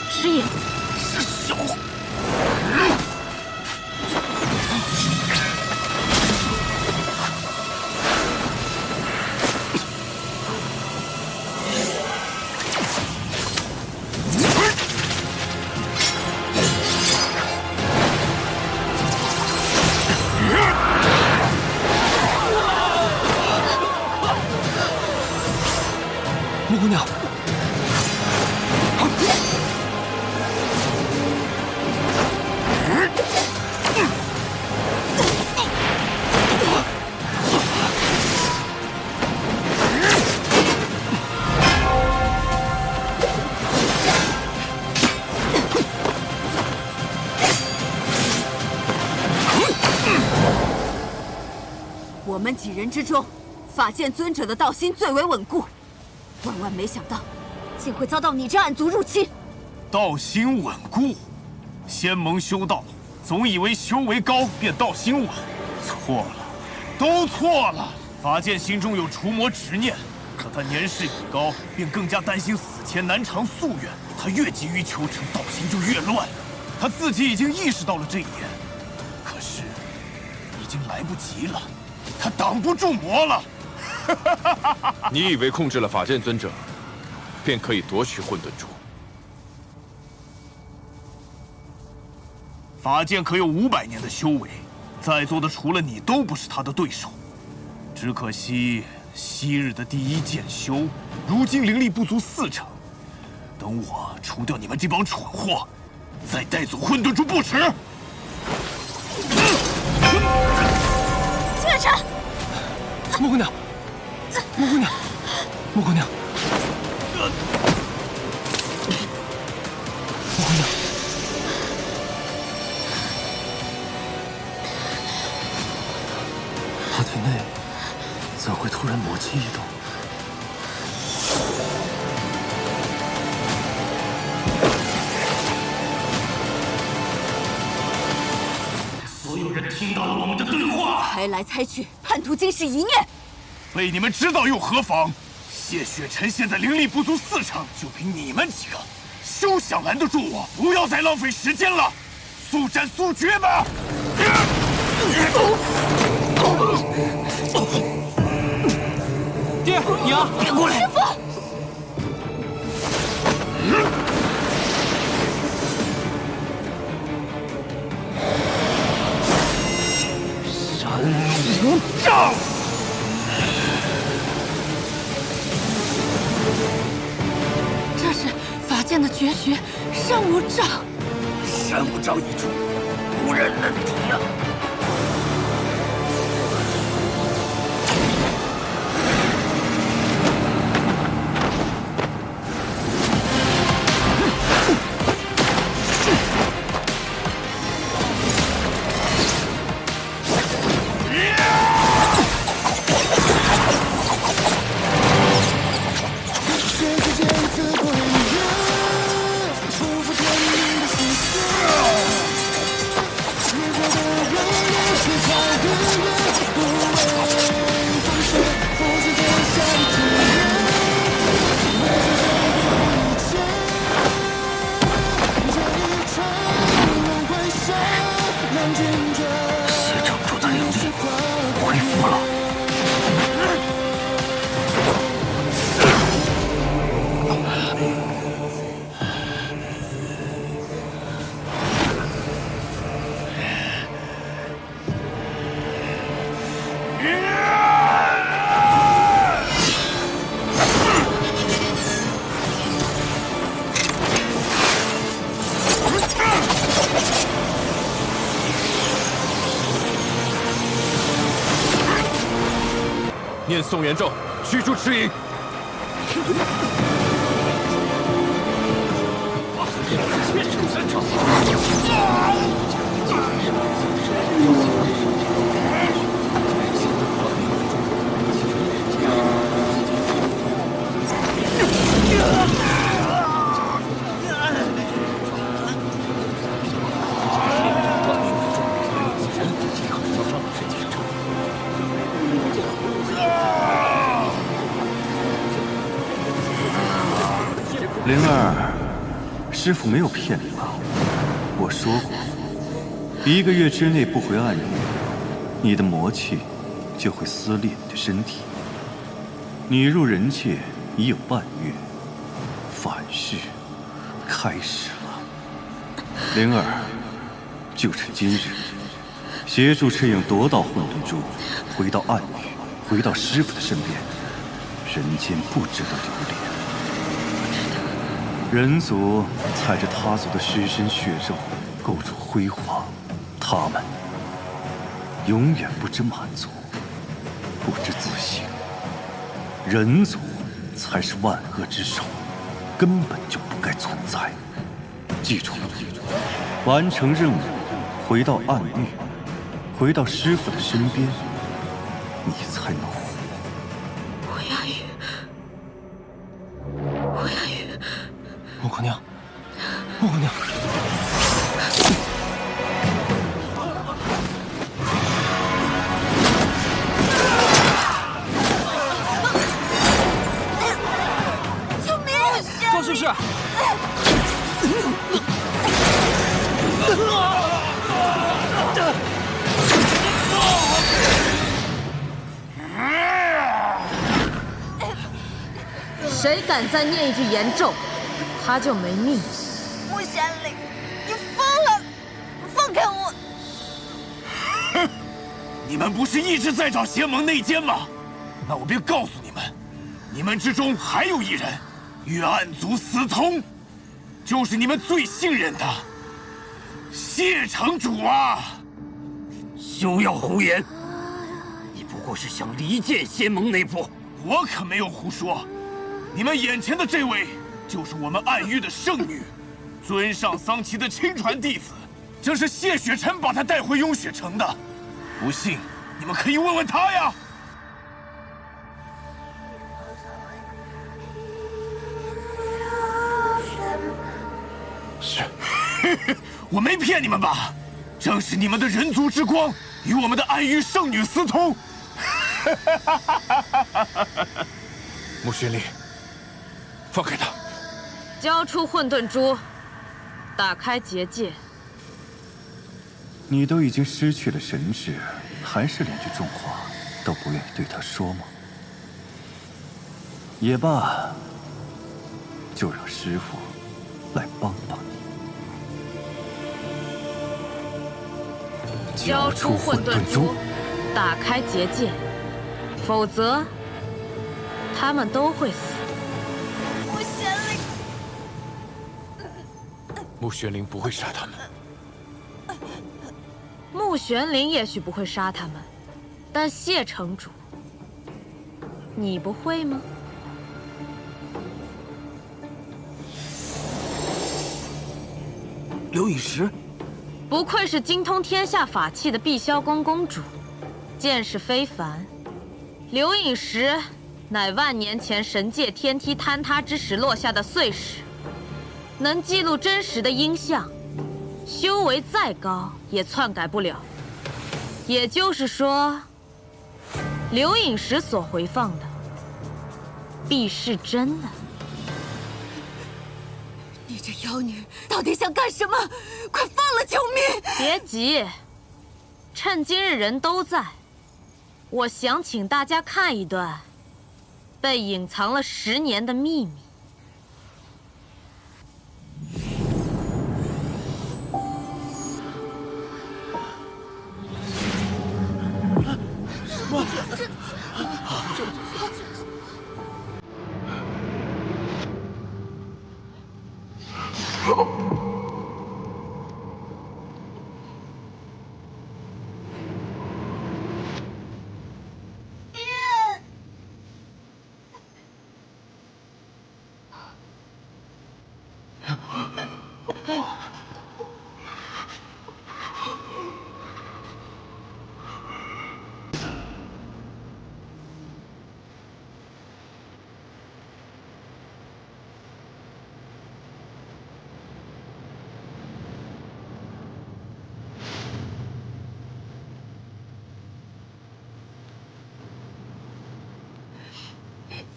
师爷，师兄。 木姑娘，我们几人之中，法剑尊者的道心最为稳固，万万没想到，竟会遭到你这暗族入侵。道心稳固，仙盟修道，总以为修为高便道心稳，错了，都错了。法剑心中有除魔执念，可他年事已高，便更加担心死前难偿夙愿。他越急于求成，道心就越乱。他自己已经意识到了这一点，可是已经来不及了，他挡不住魔了。你以为控制了法剑尊者，便可以夺取混沌珠？法剑可有500年的修为，在座的除了你，都不是他的对手。只可惜昔日的第一剑修，如今灵力不足40%。等我除掉你们这帮蠢货，再带走混沌珠不迟。月辰，木姑娘，木姑娘，木姑娘，木姑娘。 他体内怎会突然魔气异动？所有人听到了我们的对话，猜来猜去，叛徒竟是一念。被你们知道又何妨？谢雪晨现在灵力不足40%，就凭你们几个，休想拦得住我！不要再浪费时间了，速战速决吧！ 爹娘，别过来！师傅，山无障。这是法剑的绝学山无障。山无障一出，无人能敌呀！ 邪城主的灵力恢复了。念宋元咒，驱逐赤影。儿，师傅没有骗你吧？我说过，1个月之内不回暗域，你的魔气就会撕裂你的身体。你入人界已有半月，反噬开始了。灵儿，就趁今日，协助赤影夺到混沌珠，回到暗域，回到师傅的身边。人间不值得留恋。人族踩着他族的尸身血肉，构筑辉煌，他们永远不知满足，不知自省。人族才是万恶之首，根本就不该存在。记住，完成任务，回到暗域，回到师傅的身边，你才能活。我亚宇，我亚宇，穆姑娘，穆姑娘。救命！高术士，谁敢再念一句言咒，他就没命。穆玄灵，你疯了！放开我！哼！你们不是一直在找邪盟内奸吗？那我便告诉你们，你们之中还有一人与暗族私通，就是你们最信任的谢城主啊！休要胡言！你不过是想离间仙盟内部。我可没有胡说。你们眼前的这位，就是我们暗域的圣女，尊上桑奇的亲传弟子，正是谢雪晨把她带回雍雪城的。不信，你们可以问问他呀。是，我没骗你们吧？正是你们的人族之光与我们的暗域圣女私通。穆玄灵，放开他！交出混沌珠，打开结界。你都已经失去了神智，还是连句重话都不愿意对他说吗？也罢，就让师傅来帮帮你。交出混沌珠，打开结界，否则他们都会死。穆玄灵，穆玄灵不会杀他们。穆玄灵也许不会杀他们，但谢城主，你不会吗？刘雨石，不愧是精通天下法器的碧霄宫公主，见识非凡。刘颖石乃万年前神界天梯坍塌之时落下的碎石，能记录真实的音像，修为再高也篡改不了。也就是说，刘颖石所回放的必是真的。你这妖女到底想干什么？快放了救命！别急，趁今日人都在，我想请大家看一段被隐藏了10年的秘密。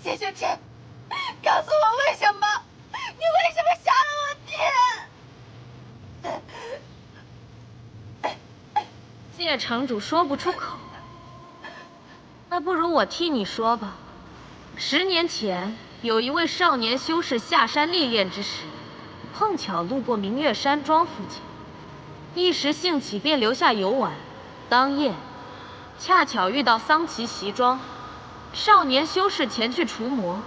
谢雪晨，告诉我为什么？你为谢城主说不出口，那不如我替你说吧。10年前，有一位少年修士下山历练之时，碰巧路过明月山庄附近，一时兴起便留下游玩。当夜，恰巧遇到桑奇袭庄，少年修士前去除魔，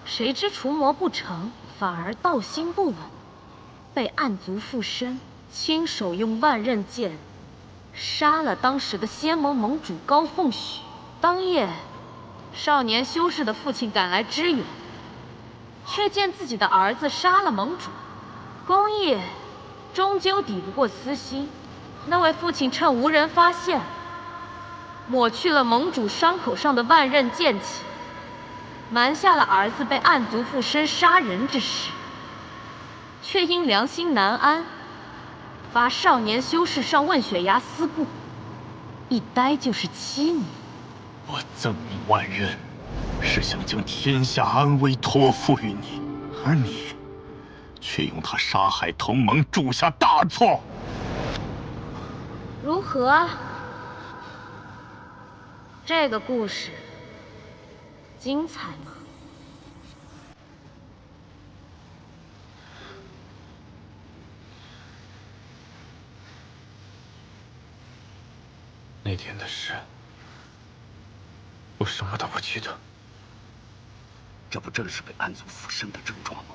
谁知除魔不成，反而道心不稳，被暗族附身，亲手用万刃剑杀了当时的仙盟盟主高凤许。当夜，少年修士的父亲赶来支援，却见自己的儿子杀了盟主，功业终究抵不过私心。那位父亲趁无人发现，抹去了盟主伤口上的万刃剑气，瞒下了儿子被暗族附身杀人之事，却因良心难安，罚少年修士上问血崖思故，一待就是7年。我赠你万刃，是想将天下安危托付于你，而你却用他杀害同盟，铸下大错。如何啊？这个故事精彩吗？那天的事，我什么都不记得。这不正是被暗族附身的症状吗？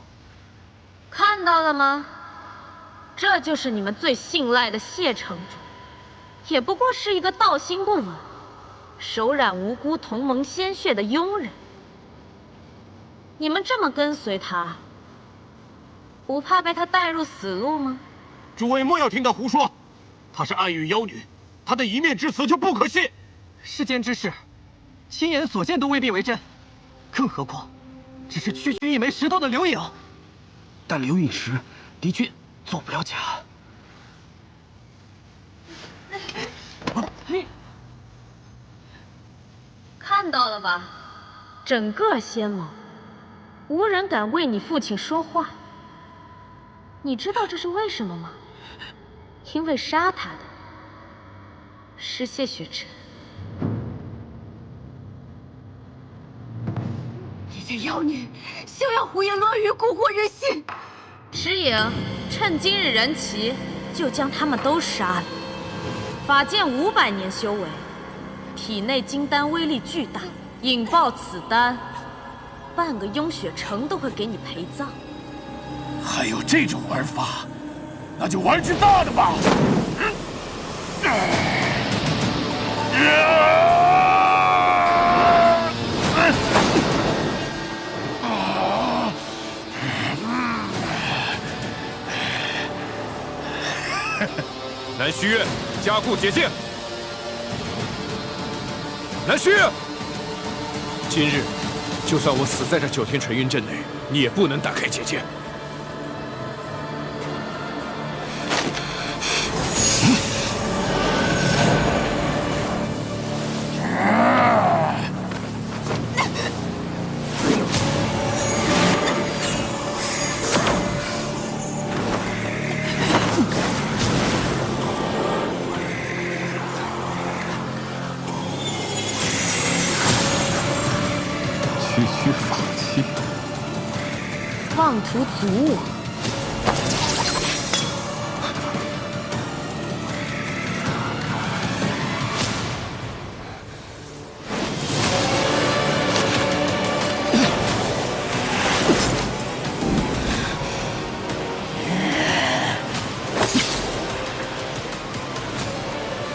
看到了吗？这就是你们最信赖的谢城主，也不过是一个道心不稳、手染无辜同盟鲜血的庸人。你们这么跟随他，不怕被他带入死路吗？诸位莫要听他胡说，她是暗域妖女，她的一面之词就不可信。世间之事，亲眼所见都未必为真，更何况只是区区一枚石头的留影。但刘陨石的确做不了假。看到了吧？整个仙盟，无人敢为你父亲说话。你知道这是为什么吗？因为杀他的是谢雪晨。这些妖女休要胡言乱语，蛊惑人心。石影，趁今日人齐，就将他们都杀了。法剑500年修为，体内金丹威力巨大，引爆此丹，半个雍雪城都会给你陪葬。还有这种玩法，那就玩去大的吧！南虚月，加固结界。南虚月，今日就算我死在这9天纯晕阵内，你也不能打开结界。区区法器，妄图阻我！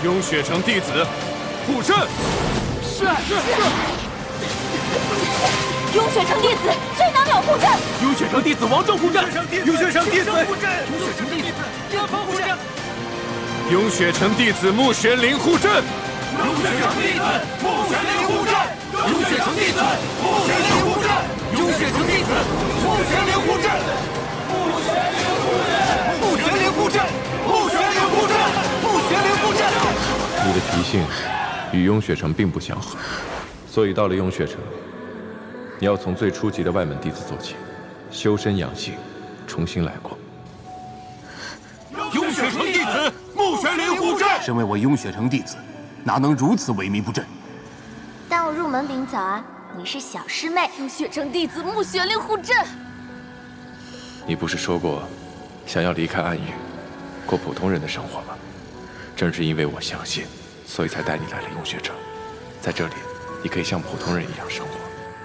雍雪城弟子护阵。是。雍雪城弟子崔南淼护阵，雍雪城弟子王正护阵，雍雪城弟子雍雪城弟子叶鹏护阵，雍雪城弟子穆玄灵护阵，雍雪城弟子穆玄灵护阵，雍雪城弟子穆玄灵护阵，雍雪城弟子穆玄灵护阵，穆玄灵护阵，穆玄灵护阵，穆玄灵护阵。你的脾性与雍雪城并不相合，所以到了雍雪城，你要从最初级的外门弟子做起，修身养性，重新来过。雍雪城弟子穆玄灵护阵。身为我雍雪城弟子，哪能如此萎靡不振？但我入门比你早啊，你是小师妹。雍雪城弟子穆雪令护阵。你不是说过，想要离开暗域，过普通人的生活吗？正是因为我相信，所以才带你来了雍雪城。在这里，你可以像普通人一样生活。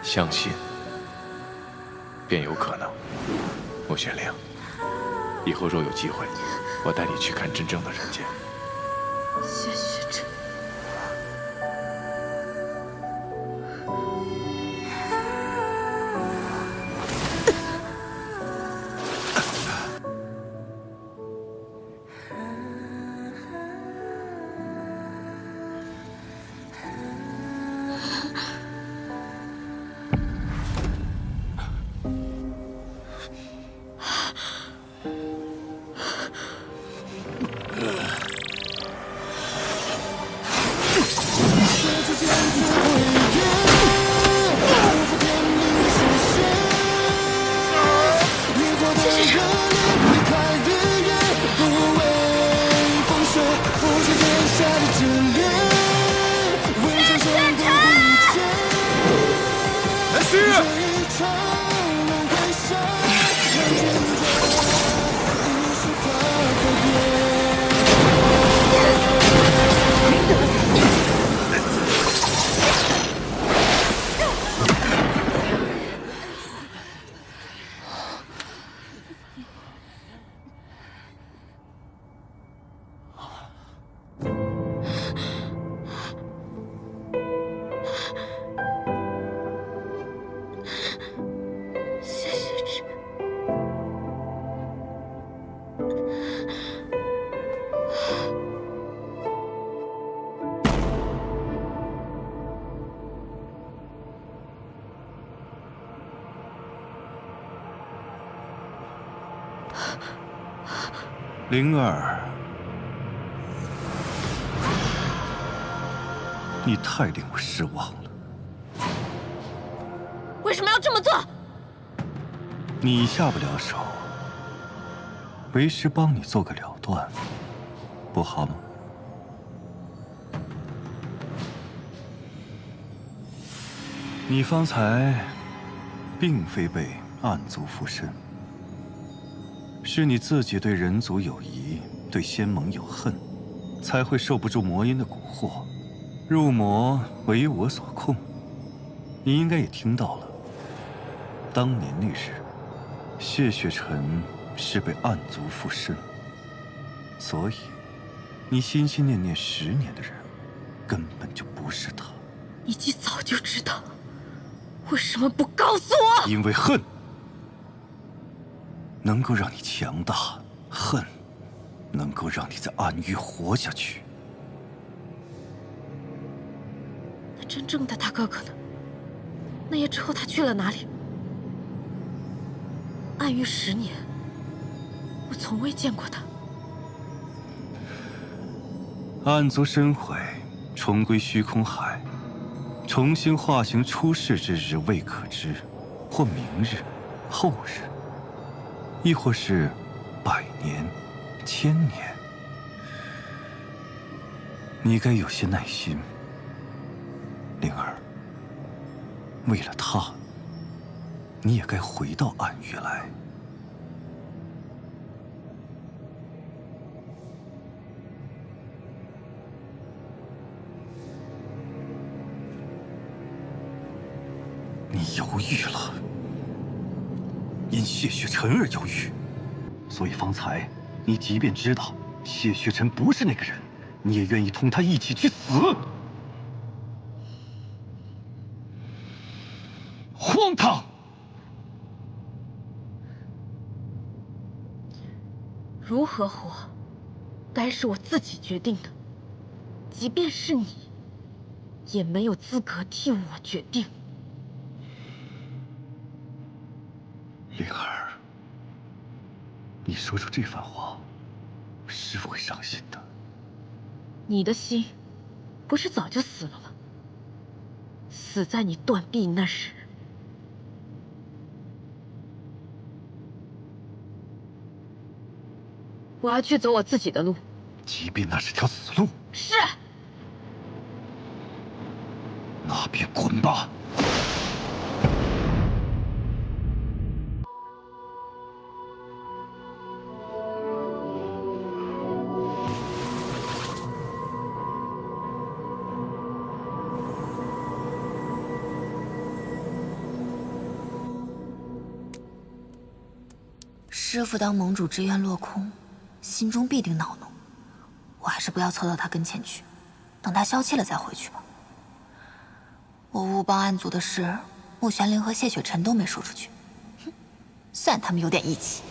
相信，便有可能。穆雪令，以后若有机会，我带你去看真正的人间。谢雪城。灵儿，你太令我失望了。为什么要这么做？你下不了手，为师帮你做个了断，不好吗？你方才并非被暗族附身。是你自己对人族有疑，对仙盟有恨，才会受不住魔音的蛊惑，入魔为我所控。你应该也听到了，当年那日，谢雪尘是被暗族附身，所以你心心念念10年的人，根本就不是他。你既早就知道，为什么不告诉我？因为恨。能够让你强大，恨能够让你在暗域活下去。那真正的大哥哥呢？那夜之后他去了哪里？暗域10年，我从未见过他。暗族身毁，重归虚空海，重新化形出世之日未可知，或明日、后日。亦或是100年、1000年，你该有些耐心，灵儿。为了他，你也该回到暗域来。你犹豫了。因谢雪尘而犹豫，所以方才你即便知道谢雪尘不是那个人，你也愿意同他一起去死。荒唐！如何活，该是我自己决定的。即便是你，也没有资格替我决定。灵儿，你说出这番话，师父会伤心的。你的心，不是早就死了吗？死在你断臂那时。我要去走我自己的路。即便那是条死路。是。那便滚吧。师父当盟主之愿落空，心中必定恼怒。我还是不要凑到他跟前去，等他消气了再回去吧。我误报暗族的事，穆玄灵和谢雪晨都没说出去，哼，算他们有点义气。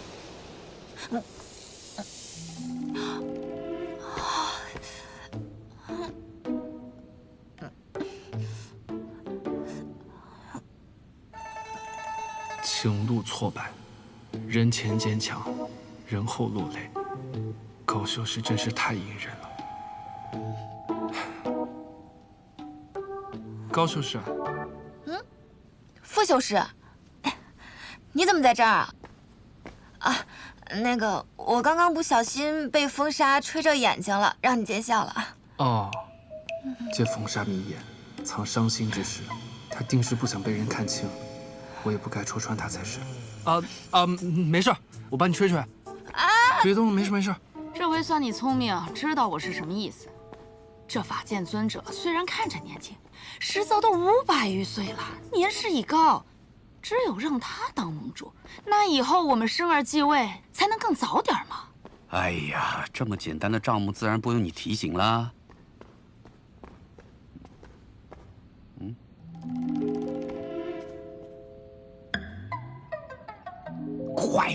情路挫败，人前坚强，人后落泪。高修士真是太隐忍了。高修士，傅修士，你怎么在这儿啊？啊，那个，我刚刚不小心被风沙吹着眼睛了，让你见笑了。哦，这风沙迷眼，藏伤心之事，他定是不想被人看清。我也不该戳穿他才是。没事，我帮你吹吹。啊！别动了，没事没事。这回算你聪明，知道我是什么意思。这法剑尊者虽然看着年轻，实则都500余岁了，年事已高。只有让他当盟主，那以后我们生儿继位才能更早点嘛。哎呀，这么简单的账目，自然不用你提醒啦。快！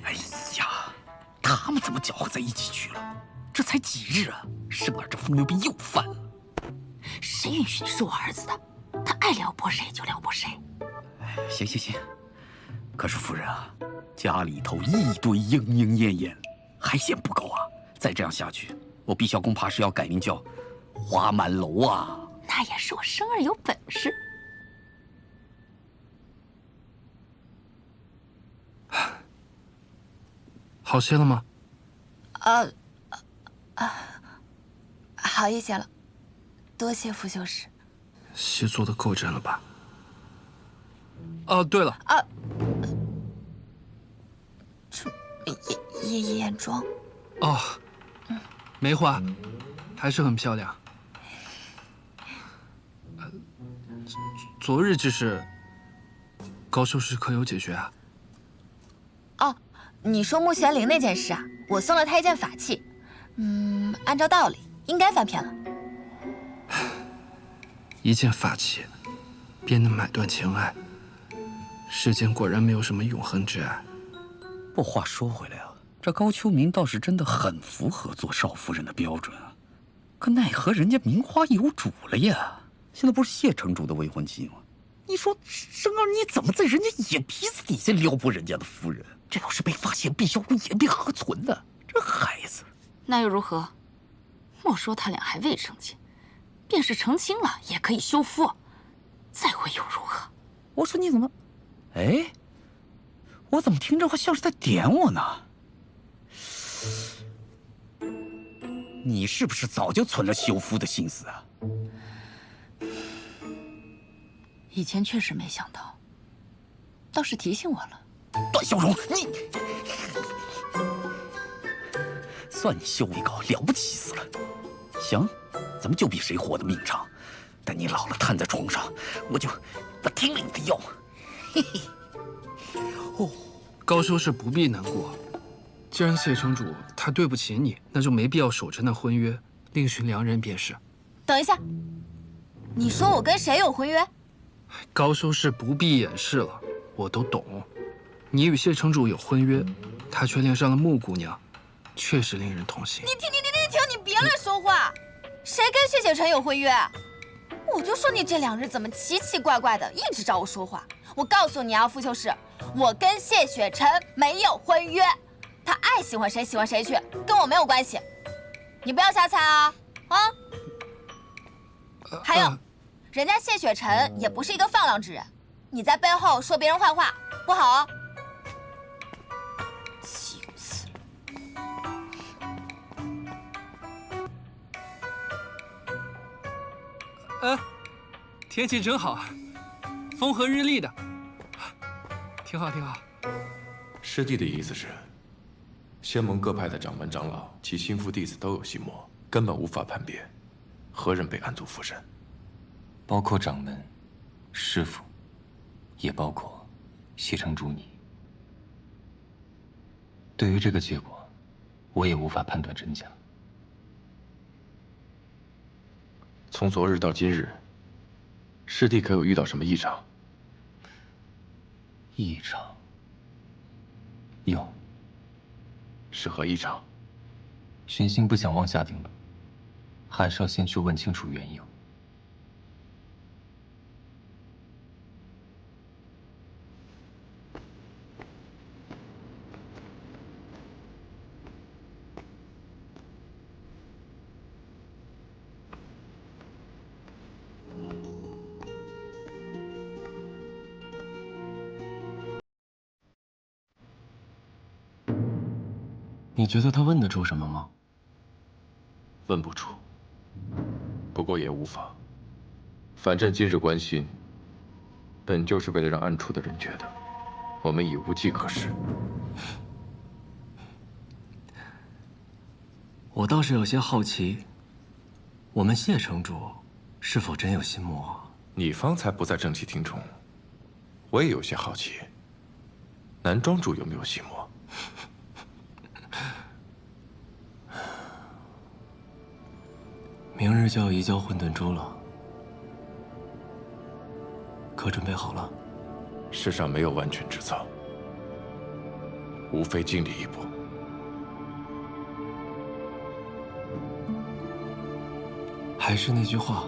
哎呀，他们怎么搅和在一起去了？这才几日啊，生儿这风流病又犯了。谁允许你是我儿子的？他爱撩拨谁就撩拨谁。行，可是夫人啊，家里头一堆莺莺燕燕，还嫌不够啊！再这样下去，我碧霄宫怕是要改名叫花满楼啊！那也是我生儿有本事。好些了吗？好一些了，多谢傅修士。戏做的够真了吧？哦，对了，这眼妆。哦，梅花，还是很漂亮。昨日之事，高修士可有解决啊？哦，你说穆玄灵那件事啊，我送了他一件法器，按照道理应该翻篇了。一件法器，便能买断情爱。世间果然没有什么永恒之爱。不过话说回来啊，这高秋明倒是真的很符合做少夫人的标准啊。可奈何人家名花有主了呀，现在不是谢城主的未婚妻吗？你说生儿你怎么在人家眼皮子底下撩拨人家的夫人？这要是被发现，碧霄宫颜面何存呢？这孩子，那又如何？莫说他俩还未成亲，便是成亲了，也可以休夫。再会又如何？我说你怎么？哎，我怎么听这话像是在点我呢？你是不是早就存了休夫的心思啊？以前确实没想到，倒是提醒我了。段小荣，你算你修为高，了不起死了。行，咱们就比谁活得命长。等你老了瘫在床上，我听了你的药。嘿嘿。哦，高修士不必难过。既然谢城主他对不起你，那就没必要守着那婚约，另寻良人便是。等一下，你说我跟谁有婚约？高修士不必掩饰了，我都懂。你与谢城主有婚约，他却恋上了穆姑娘，确实令人痛心。你停！你别乱说话！谁跟谢雪晨有婚约？我就说你这2日怎么奇奇怪怪的，一直找我说话。我告诉你啊，傅修士，我跟谢雪晨没有婚约，他爱喜欢谁喜欢谁去，跟我没有关系。你不要瞎猜啊！啊！还有，人家谢雪晨也不是一个放浪之人，你在背后说别人坏话，不好哦。气死了！天气真好，风和日丽的，挺好挺好。师弟的意思是，仙盟各派的掌门长老及心腹弟子都有心魔，根本无法判别何人被暗族附身。包括掌门、师傅，也包括谢城主你。对于这个结果，我也无法判断真假。从昨日到今日，师弟可有遇到什么异常？异常？有。是何异常？玄心不想妄下定论，还是要先去问清楚缘由。你觉得他问得出什么吗？问不出，不过也无妨。反正今日关心，本就是为了让暗处的人觉得我们已无计可施。我倒是有些好奇，我们谢城主是否真有心魔？你方才不在正气厅中，我也有些好奇，南庄主有没有心魔？明日就要移交混沌珠了，可准备好了？世上没有完全之策，无非尽力一搏。还是那句话，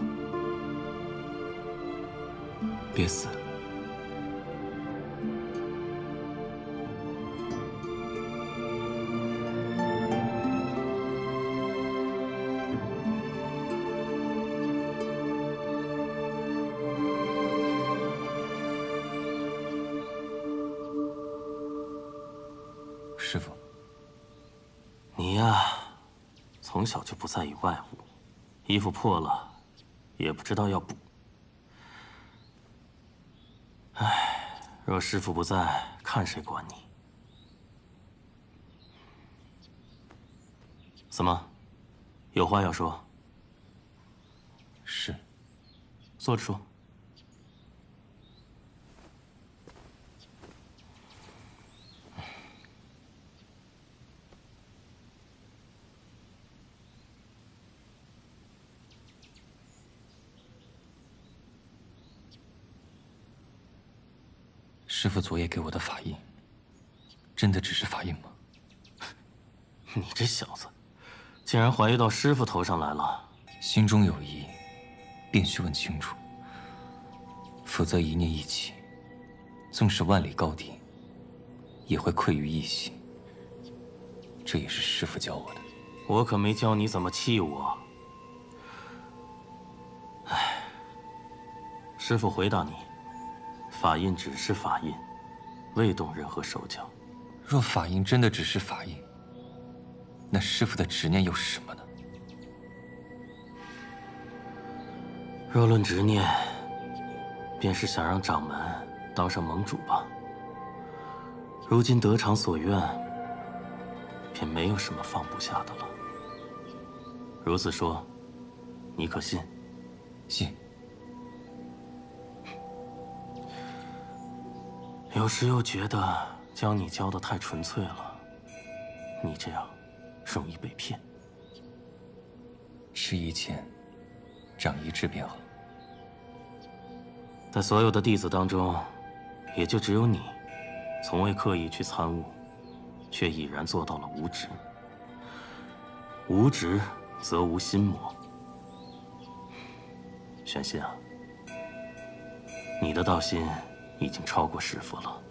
别死。师傅，你呀，从小就不在意外物，衣服破了也不知道要补。唉，若师傅不在，看谁管你？怎么，有话要说？是，坐着说。师傅昨夜给我的法印，真的只是法印吗？你这小子，竟然怀疑到师傅头上来了。心中有疑，便须问清楚，否则一念一起，纵使万里高低，也会溃于一息。这也是师傅教我的。我可没教你怎么气我。唉，师傅回答你。法印只是法印，未动任何手脚。若法印真的只是法印，那师父的执念又是什么呢？若论执念，便是想让掌门当上盟主吧。如今得偿所愿，便没有什么放不下的了。如此说，你可信？信。有时又觉得教你教得太纯粹了，你这样容易被骗。吃一堑，长一智便好。在所有的弟子当中，也就只有你，从未刻意去参悟，却已然做到了无执。无执则无心魔。玄心啊，你的道心已经超过师父了。